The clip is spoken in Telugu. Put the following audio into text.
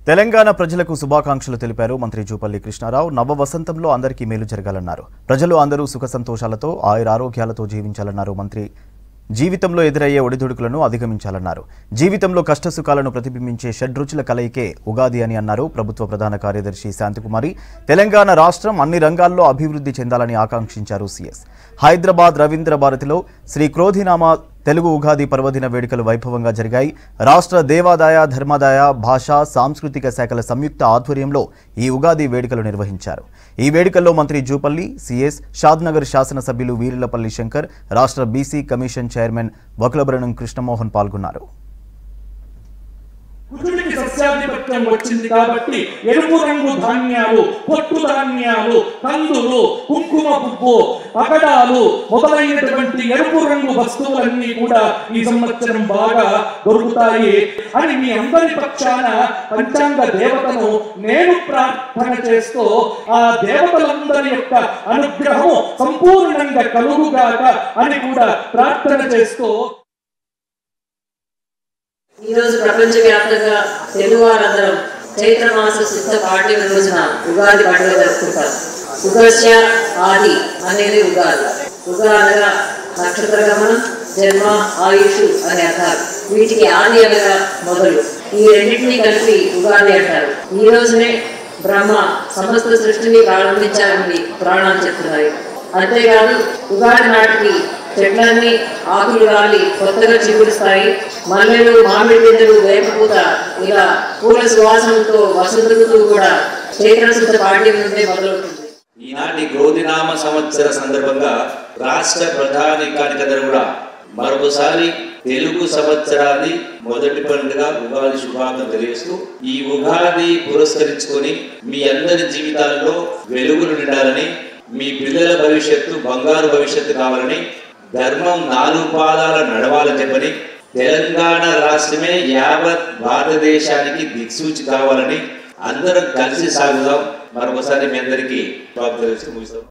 తెలంగాణ ప్రజలకు శుభాకాంక్షలు తెలిపారు మంత్రి జూపల్లి కృష్ణారావు. నవ వసంతంలో అందరికీ మేలు జరగాలన్నారు. ప్రజలు అందరూ సుఖ సంతోషాలతో ఆయురారోగ్యాలతో జీవించాలన్నారు మంత్రి. జీవితంలో ఎదురయ్యే ఒడిదుడుకులను అధిగమించాలన్నారు. జీవితంలో కష్టసుఖాలను ప్రతిబింబించే షడ్రుచుల కలయికే ఉగాది అని అన్నారు ప్రభుత్వ ప్రధాన కార్యదర్శి శాంతికుమారి. తెలంగాణ రాష్ట్రం అన్ని రంగాల్లో అభివృద్ధి చెందాలని ఆకాంక్షించారు సీఎస్. హైదరాబాద్ రవీంద్ర భారతిలో శ్రీ క్రోధినామ తెలుగు ఉగాది పర్వదిన వేడుకలు వైభవంగా జరిగాయి. రాష్ట్ర దేవాదాయ ధర్మాదాయ భాషా సాంస్కృతిక శాఖల సంయుక్త ఆధ్వర్యంలో ఈ ఉగాది వేడుకలు నిర్వహించారు. ఈ వేడుకల్లో మంత్రి జూపల్లి, సీఎస్, షాద్నగర్ శాసనసభ్యులు వీరులపల్లి శంకర్, రాష్ట్ర బీసీ కమిషన్ చైర్మన్ వకులభరణం కృష్ణమోహన్ పాల్గొన్నారు. కుజుడికి సస్యాధిపత్యం వచ్చింది కాబట్టి ఎరుపు రంగు ధాన్యాలు, పొట్టు ధాన్యాలు, కందులు, కుంకుమ పువ్వు, పగడాలు మొదలైనటువంటి ఎరుపు రంగు వస్తువులన్నీ కూడా ఈ సంవత్సరం బాగా దొరుకుతాయి అని మీ అందరి పక్షాన పంచాంగ దేవతను నేను ప్రార్థన చేస్తూ ఆ దేవతలందరి యొక్క అనుగ్రహం సంపూర్ణంగా కలుగుగాక అని కూడా ప్రార్థన చేస్తూ ఈ రోజు ప్రపంచవ్యాప్తంగా తెలుగు వారందరం చైత్రమాస శుద్ధ పాడ్యమి రోజున ఉగాది పండుగ జరుపుకుంటారు. ఉగస్య ఆది అనేది ఉగాది. ఉగాదగా నక్షత్ర గమనం, జన్మ, ఆయుష్ అనే అర్థాలు. వీటికి ఆది అనగా మొదలు. ఈ రెండింటినీ కలిపి ఉగాది అంటారు. ఈ రోజునే బ్రహ్మ సమస్త సృష్టిని ప్రారంభించాలని పురాణాలు చెప్తున్నాయి. అంతేకాదు ఉగాది నాటికి చెట్లన్నీ ఆకులు రాలి కొత్తగా చిగురుస్తాయి. మల్లెలు, మామిడి పిందెలు, వేపపూత ఇలా పూల సువాసనతో వసంత ఋతువు కూడా చైత్రశుద్ధ పాడ్యమి నుండే మొదలవుతుంది. ఈనాటి క్రోధినామ సంవత్సర సందర్భంగా రాష్ట్ర ప్రధానికానికందరూ కూడా మరొకసారి తెలుగు సంవత్సరాన్ని మొదటి పండుగ ఉగాది శుభాకాంక్షలు తెలియజేస్తూ ఈ ఉగాది పురస్కరించుకొని మీ అందరి జీవితాల్లో వెలుగులు నిండాలని, మీ పిల్లల భవిష్యత్తు బంగారు భవిష్యత్తు కావాలని, ధర్మం 4 పాదాల నడవాలని చెప్పని, తెలంగాణ రాష్ట్రమే యావత్ భారతదేశానికి దిక్సూచి కావాలని అందరం కలిసి సాగుదాం. మరొకసారి మీ అందరికీ ముగిస్తాం.